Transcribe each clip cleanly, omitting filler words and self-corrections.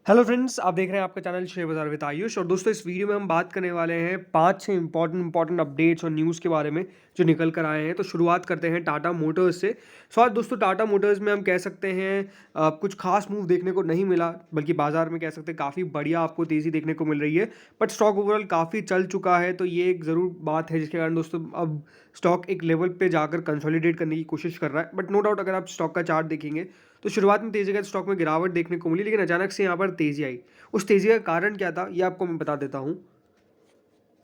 Hello friends, आप देख रहे हैं आपका चैनल शेयर बाजार विद आयुष। और दोस्तों, इस वीडियो में हम बात करने वाले हैं 5-6 इंपॉर्टेंट अपडेट्स और न्यूज़ के बारे में जो निकल कर आए हैं। तो शुरुआत करते हैं टाटा मोटर्स से। आज दोस्तों टाटा मोटर्स में हम कह सकते हैं कुछ खास मूव देखने को नहीं मिला, बल्कि बाजार में कह सकते हैं काफ़ी बढ़िया आपको तेज़ी देखने को मिल रही है। बट स्टॉक ओवरऑल काफ़ी चल चुका है, तो ये एक ज़रूर बात है जिसके कारण दोस्तों अब स्टॉक एक लेवल पे जाकर कंसोलिडेट करने की कोशिश कर रहा है। बट नो डाउट अगर आप स्टॉक का चार्ट देखेंगे तो शुरुआत में तेजी का स्टॉक में गिरावट देखने को मिली, लेकिन अचानक से यहाँ पर तेजी आई। उस तेजी का कारण क्या था, ये आपको मैं बता देता हूँ।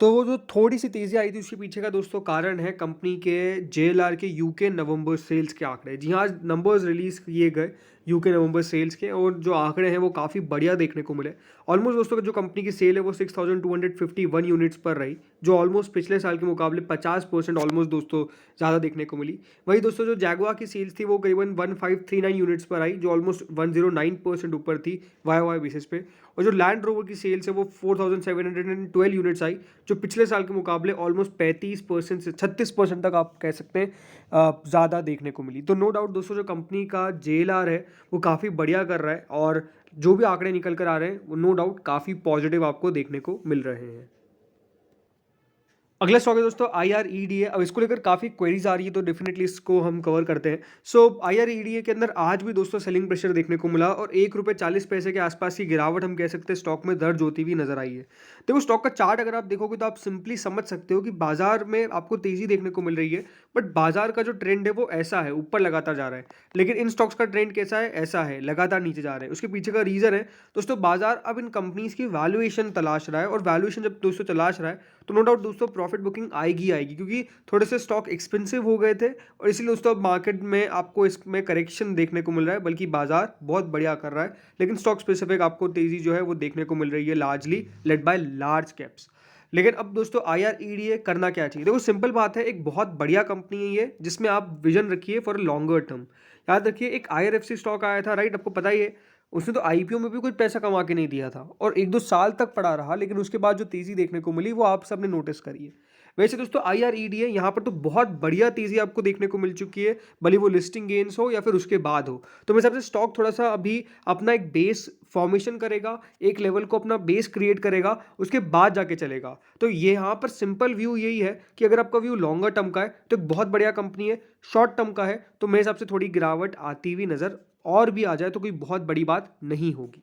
तो वो जो थोड़ी सी तेज़ी आई थी उसके पीछे का दोस्तों कारण है कंपनी के जेएलआर के यूके नवंबर सेल्स के आंकड़े। जी हाँ, आज नंबर्स रिलीज़ किए गए यूके नवंबर सेल्स के, और जो आंकड़े हैं वो काफ़ी बढ़िया देखने को मिले। ऑलमोस्ट दोस्तों जो कंपनी की सेल है वो 6251 यूनिट्स पर रही, जो ऑलमोस्ट पिछले साल के मुकाबले 50% ऑलमोस्ट दोस्तों ज़्यादा देखने को मिली। वही दोस्तों जो जैगुआर की सेल्स थी वो करीबन 1539 यूनिट्स पर आई, जो ऑलमोस्ट 109% ऊपर थी वाई बेसिस पे। और जो लैंड रोवर की सेल्स है वो 4712 यूनिट्स आई, जो पिछले साल के मुकाबले ऑलमोस्ट 35% से 36% तक आप कह सकते हैं ज़्यादा देखने को मिली। तो नो डाउट दोस्तों जो कंपनी का जेएलआर है वो काफ़ी बढ़िया कर रहा है, और जो भी आंकड़े निकल कर आ रहे हैं वो नो डाउट काफ़ी पॉजिटिव आपको देखने को मिल रहे हैं। अगला स्टॉक है दोस्तों IREDA। अब इसको लेकर काफ़ी क्वेरीज आ रही है, तो डेफिनेटली इसको हम कवर करते हैं। सो IREDA के अंदर आज भी दोस्तों सेलिंग प्रेशर देखने को मिला, और ₹1.40 के आसपास की गिरावट हम कह सकते हैं स्टॉक में दर्ज होती हुई नजर आई है। देखो, स्टॉक का चार्ट अगर आप देखोगे तो आप सिंपली समझ सकते हो कि बाजार में आपको तेजी देखने को मिल रही है, बट बाजार का जो ट्रेंड है वो ऐसा है, ऊपर लगातार जा रहा है। लेकिन इन स्टॉक्स का ट्रेंड कैसा है, ऐसा है, लगातार नीचे जा रहे हैं। उसके पीछे का रीजन है दोस्तों, बाजार अब इन कंपनीज की वैल्यूएशन तलाश रहा है, और वैल्यूएशन जब दोस्तों तलाश रहा है तो नो डाउट दोस्तों प्रॉफिट बुकिंग आएगी, क्योंकि थोड़े से स्टॉक एक्सपेंसिव हो गए थे, और इसीलिए दोस्तों अब मार्केट में आपको इसमें करेक्शन देखने को मिल रहा है, बल्कि बाजार बहुत बढ़िया कर रहा है। लेकिन स्टॉक स्पेसिफिक आपको तेजी जो है वो देखने को मिल रही है, largely led by large caps. लेकिन अब दोस्तों IREDA करना क्या चाहिए? देखो, सिंपल बात है, एक बहुत बढ़िया कंपनी है ये, जिसमें आप विजन रखिए फॉर लॉन्गर टर्म। याद रखिए, एक IRFC स्टॉक आया था, राइट? आपको पता ही है, उसने तो IPO में भी कुछ पैसा कमा के नहीं दिया था, और 1-2 साल तक पड़ा रहा, लेकिन उसके बाद जो तेजी देखने को मिली वो आप सबने नोटिस करी है। वैसे दोस्तों IREDA यहाँ पर तो बहुत बढ़िया तेजी आपको देखने को मिल चुकी है, भले वो लिस्टिंग गेन्स हो या फिर उसके बाद हो। तो मेरे हिसाब से स्टॉक थोड़ा सा अभी अपना एक बेस फॉर्मेशन करेगा, एक लेवल को अपना बेस क्रिएट करेगा, उसके बाद जाके चलेगा। तो ये यहाँ पर सिंपल व्यू यही है कि अगर आपका व्यू लॉन्गर टर्म का है तो एक बहुत बढ़िया कंपनी है, शॉर्ट टर्म का है तो मेरे हिसाब से थोड़ी गिरावट आती हुई नजर और भी आ जाए तो कोई बहुत बड़ी बात नहीं होगी।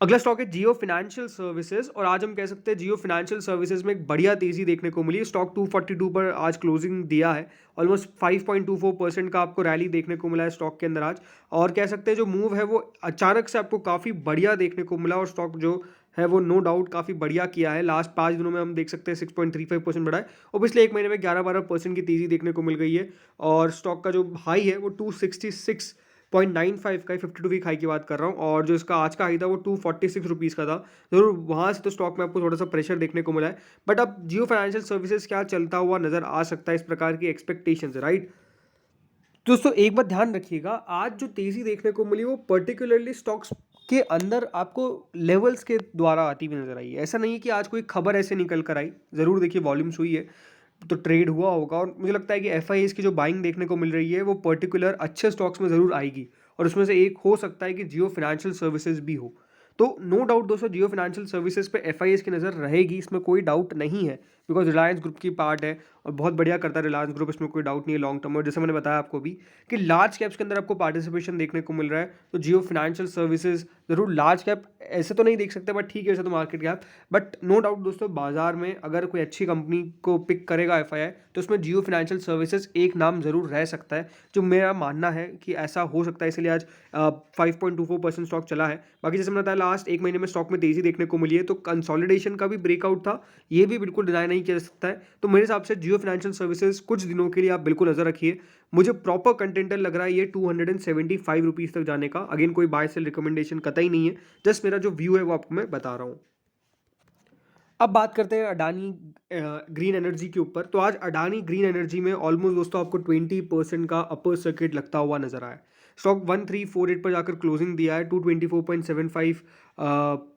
अगला स्टॉक है जियो फाइनेंशियल सर्विसेज, और आज हम कह सकते हैं जियो फाइनेंशियल सर्विसेज में एक बढ़िया तेजी देखने को मिली। स्टॉक 242 पर आज क्लोजिंग दिया है, ऑलमोस्ट 5.24% का आपको रैली देखने को मिला है स्टॉक के अंदर आज। और कह सकते हैं जो मूव है वो अचानक से आपको काफ़ी बढ़िया देखने को मिला, और स्टॉक जो है वो नो डाउट काफ़ी बढ़िया किया है। लास्ट 5 दिनों में हम देख सकते हैं 6.35% बढ़ा है, और पिछले एक महीने में 11-12% की तेज़ी देखने को मिल गई है। और स्टॉक का जो हाई है वो 266.95 का है, 52 वीक हाई की बात कर रहा हूँ, और जो इसका आज का हाई था वो 246 रुपीज़ का था। जरूर वहाँ से तो स्टॉक में आपको थोड़ा सा प्रेशर देखने को मिला है, बट अब जियो फाइनेंशियल सर्विसेज क्या चलता हुआ नजर आ सकता है, इस प्रकार की एक्सपेक्टेशंस, राइट? दोस्तों एक बात ध्यान रखिएगा, आज जो तेजी देखने को मिली वो पर्टिकुलरली स्टॉक्स के अंदर आपको लेवल्स के द्वारा आती हुई नजर आई है। ऐसा नहीं है कि आज कोई खबर ऐसे निकल कर आई। जरूर देखिए, वॉल्यूम्स हुई है तो ट्रेड हुआ होगा, और मुझे लगता है कि FIAs की जो बाइंग देखने को मिल रही है वो पर्टिकुलर अच्छे स्टॉक्स में ज़रूर आएगी, और उसमें से एक हो सकता है कि जियो फाइनेंशियल सर्विसेज भी हो। तो नो डाउट दोस्तों जियो फाइनेंशियल सर्विसेज पे FIAs की नज़र रहेगी, इसमें कोई डाउट नहीं है, बिकॉज रिलायंस ग्रुप की पार्ट है और बहुत बढ़िया करता है रिलायंस ग्रुप, इसमें कोई डाउट नहीं है लॉन्ग टर्म। और जैसे मैंने बताया आपको भी कि लार्ज कैप्स के अंदर आपको पार्टिसिपेशन देखने को मिल रहा है, तो जियो फाइनेंशियल सर्विसेज ज़रूर लार्ज कैप ऐसे तो नहीं देख सकते, बट ठीक है, वैसे तो market cap. But no doubt दोस्तों बाजार में अगर कोई अच्छी कंपनी को पिक करेगा FII, तो उसमें जियो फाइनेंशियल सर्विसेज एक नाम ज़रूर रह सकता है, जो मेरा मानना है कि ऐसा हो सकता है। इसलिए आज 5.24% स्टॉक चला है। बाकी जैसे मैंने बताया लास्ट एक महीने में स्टॉक में तेज़ी देखने को मिली है, तो कंसोलिडेशन का भी ब्रेकआउट था, ये भी बिल्कुल डिनाई नहीं किया जा सकता है। तो मेरे हिसाब से जियो फाइनेंशियल सर्विसेज कुछ दिनों के लिए आप बिल्कुल नजर रखिए। मुझे प्रॉपर कंटेंटर लग रहा है ये 275 रुपीज़ तक जाने का। अगेन कोई बाय सेल रिकमेंडेशन कतई नहीं है, जस्ट मेरा जो व्यू है वो आपको मैं बता रहा हूँ। अब बात करते हैं अडानी ग्रीन एनर्जी के ऊपर। तो आज अडानी ग्रीन एनर्जी में ऑलमोस्ट दोस्तों आपको 20% का अपर सर्किट लगता हुआ नजर आया। स्टॉक 1348 पर जाकर क्लोजिंग दिया है। 224.75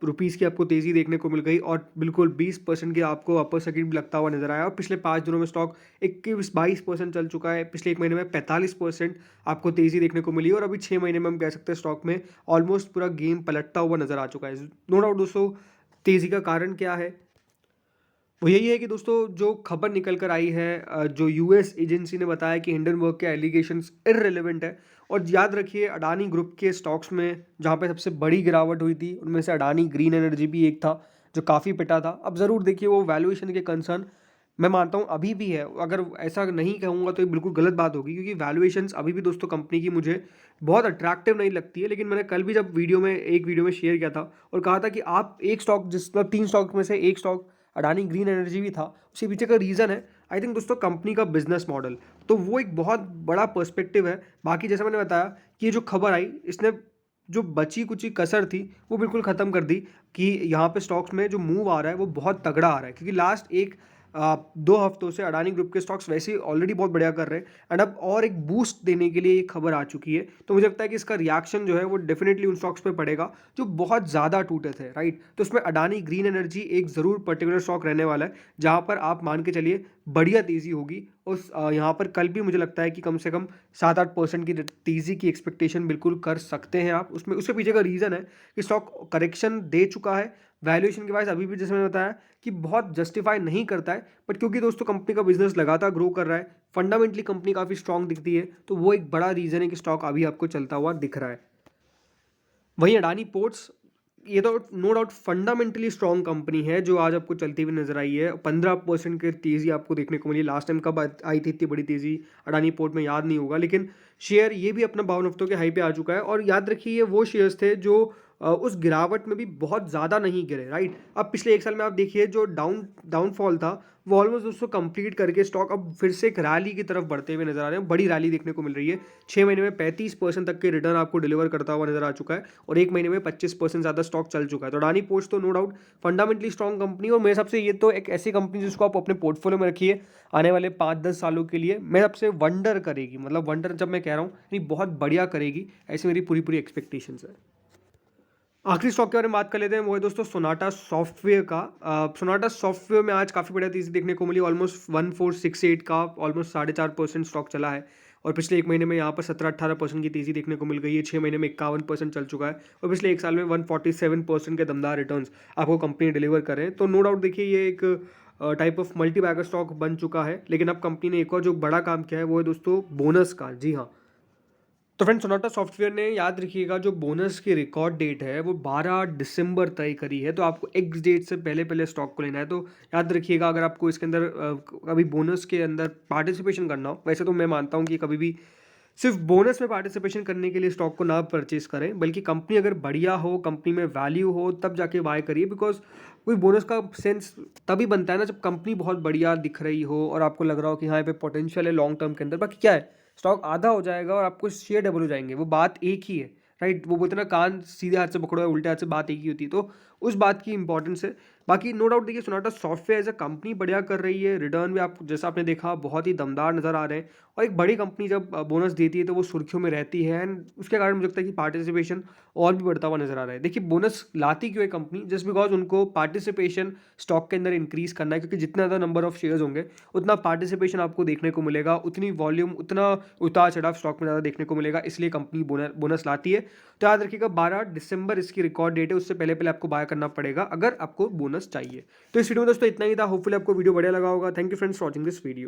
रुपीज़ की आपको तेज़ी देखने को मिल गई और बिल्कुल 20% की आपको अपर सर्किट भी लगता हुआ नजर आया। और पिछले 5 दिनों में स्टॉक 21-22% चल चुका है। पिछले एक महीने में 45% आपको तेज़ी देखने को मिली और अभी 6 महीने में हम कह सकते हैं स्टॉक में ऑलमोस्ट पूरा गेम पलटता हुआ नजर आ चुका है। नो डाउट दोस्तों, तेज़ी का कारण क्या है? वो यही है कि दोस्तों जो खबर निकल कर आई है, जो यूएस एजेंसी ने बताया कि हिंडनबर्ग के एलिगेशंस इररिलेवेंट है। और याद रखिए अडानी ग्रुप के स्टॉक्स में जहाँ पे सबसे बड़ी गिरावट हुई थी उनमें से अडानी ग्रीन एनर्जी भी एक था जो काफ़ी पिटा था। अब ज़रूर देखिए वो वैल्यूएशन के कंसर्न मैं मानता हूँ अभी भी है। अगर ऐसा नहीं कहूँगा तो ये बिल्कुल गलत बात होगी, क्योंकि वैल्यूएशंस अभी भी दोस्तों कंपनी की मुझे बहुत अट्रैक्टिव नहीं लगती है। लेकिन मैंने कल भी जब एक वीडियो में शेयर किया था और कहा था कि आप एक स्टॉक जिसमें 3 स्टॉक में से एक स्टॉक अडानी ग्रीन एनर्जी भी था, उसके पीछे का रीज़न है आई थिंक दोस्तों कंपनी का बिजनेस मॉडल। तो वो एक बहुत बड़ा पर्सपेक्टिव है। बाकी जैसा मैंने बताया कि ये जो खबर आई इसने जो बची कुची कसर थी वो बिल्कुल ख़त्म कर दी कि यहाँ पे स्टॉक्स में जो मूव आ रहा है वो बहुत तगड़ा आ रहा है, क्योंकि लास्ट 2 हफ्तों से अडानी ग्रुप के स्टॉक्स वैसे ही ऑलरेडी बहुत बढ़िया कर रहे हैं एंड अब और एक बूस्ट देने के लिए ये खबर आ चुकी है। तो मुझे लगता है कि इसका रिएक्शन जो है वो डेफिनेटली उन स्टॉक्स पे पड़ेगा जो बहुत ज़्यादा टूटे थे, राइट। तो उसमें अडानी ग्रीन एनर्जी एक ज़रूर पर्टिकुलर स्टॉक रहने वाला है जहाँ पर आप मान के चलिए बढ़िया तेज़ी होगी। उस यहाँ पर कल भी मुझे लगता है कि कम से कम 7-8% की तेज़ी की एक्सपेक्टेशन बिल्कुल कर सकते हैं आप। उसमें उसके पीछे का रीज़न है कि स्टॉक करेक्शन दे चुका है। वैल्यूएशन के वाइज अभी भी जैसे मैंने बताया कि बहुत जस्टिफाई नहीं करता है, बट क्योंकि दोस्तों कंपनी का बिजनेस लगातार ग्रो कर रहा है, फंडामेंटली कंपनी काफ़ी स्ट्रांग दिखती है, तो वो एक बड़ा रीज़न है कि स्टॉक अभी आपको चलता हुआ दिख रहा है। वहीं अडानी पोर्ट्स, ये तो no doubt fundamentally strong company है जो आज आपको चलती हुई नजर आई है। 15% की तेज़ी आपको देखने को मिली। लास्ट टाइम कब आई थी इतनी बड़ी तेज़ी अडानी पोर्ट में याद नहीं होगा, लेकिन शेयर ये भी अपना 52 हफ्तों के हाई पे आ चुका है। और याद रखिए ये वो शेयर्स थे जो उस गिरावट में भी बहुत ज़्यादा नहीं गिरे, राइट। अब पिछले एक साल में आप देखिए जो डाउनफॉल था वो ऑलमोस्ट उसको कंप्लीट करके स्टॉक अब फिर से एक रैली की तरफ बढ़ते हुए नजर आ रहे हैं। बड़ी रैली देखने को मिल रही है। 6 महीने में 35% तक के रिटर्न आपको डिलीवर करता हुआ नजर आ चुका है और एक महीने में 25% ज़्यादा स्टॉक चल चुका है। तो अडानी पोर्ट्स तो no doubt fundamentally strong company, और मेरे हिसाब से ये तो एक ऐसी कंपनी जिसको आप अपने पोर्टफोलियो में रखिए आने वाले 5-10 सालों के लिए। मेरे हिसाब से वंडर करेगी, मतलब वंडर जब मैं कह रहा हूँ नहीं बहुत बढ़िया करेगी, ऐसी मेरी पूरी पूरी एक्सपेक्टेशंस है। आखिरी स्टॉक के बारे में बात कर लेते हैं, वो है दोस्तों सोनाटा सॉफ्टवेयर का। सोनाटा सॉफ्टवेयर में आज काफ़ी बढ़िया तेज़ी देखने को मिली। ऑलमोस्ट 1468 का ऑलमोस्ट 4.5% स्टॉक चला है और पिछले एक महीने में यहाँ पर 17-18% की तेज़ी देखने को मिल गई है। 6 महीने में 51% चल चुका है और पिछले एक साल में 147% के दमदार रिटर्न्स आपको कंपनी डिलीवर करें। तो नो डाउट देखिए ये एक type of multi bagger stock बन चुका है। लेकिन अब कंपनी ने एक और जो बड़ा काम किया है वो है दोस्तों बोनस का। जी हाँ, तो फ्रेंड सोनाटा सॉफ्टवेयर ने याद रखिएगा जो बोनस की रिकॉर्ड डेट है वो 12 दिसंबर तय करी है। तो आपको एक्स डेट से पहले पहले स्टॉक को लेना है। तो याद रखिएगा अगर आपको इसके अंदर कभी बोनस के अंदर पार्टिसिपेशन करना हो, वैसे तो मैं मानता हूँ कि कभी भी सिर्फ बोनस में पार्टिसिपेशन करने के लिए स्टॉक को ना परचेज करें, बल्कि कंपनी अगर बढ़िया हो, कंपनी में वैल्यू हो, तब जाके बाय करिए। बिकॉज कोई बोनस का सेंस तभी बनता है ना जब कंपनी बहुत बढ़िया दिख रही हो और आपको लग रहा हो कि हाँ यहाँ पे पोटेंशियल है लॉन्ग टर्म के अंदर। बाकी क्या है, स्टॉक आधा हो जाएगा और आपको शेयर डबल हो जाएंगे, वो बात एक ही है, राइट। वो बोलते हैं ना कान सीधे हाथ से पकड़ो या उल्टे हाथ से, बात एक ही होती है। तो उस बात की इंपॉर्टेंस है। बाकी नो डाउट देखिए Sonata Software as a company बढ़िया कर रही है। रिटर्न भी आप जैसा आपने देखा बहुत ही दमदार नजर आ रहे हैं। और एक बड़ी कंपनी जब बोनस देती है तो वो सुर्खियों में रहती है एंड उसके कारण मुझे लगता है कि पार्टिसिपेशन और भी बढ़ता हुआ नजर आ रहा है। देखिए बोनस लाती क्यों है कंपनी, जस्ट बिकॉज उनको पार्टिसिपेशन स्टॉक के अंदर इंक्रीज करना है, क्योंकि जितना ज़्यादा नंबर ऑफ शेयर्स होंगे उतना पार्टिसिपेशन आपको देखने को मिलेगा, उतनी वॉल्यूम, उतना उतार चढ़ाव स्टॉक में ज़्यादा देखने को मिलेगा, इसलिए कंपनी बोनस लाती है। तो याद रखिएगा 12 दिसंबर इसकी रिकॉर्ड डेट है, उससे पहले पहले आपको बाय करना पड़ेगा अगर आपको बोनस चाहिए। तो इस वीडियो में दोस्तों इतना ही था। होपफुली आपको वीडियो बढ़िया लगा होगा। Thank you friends for watching this video.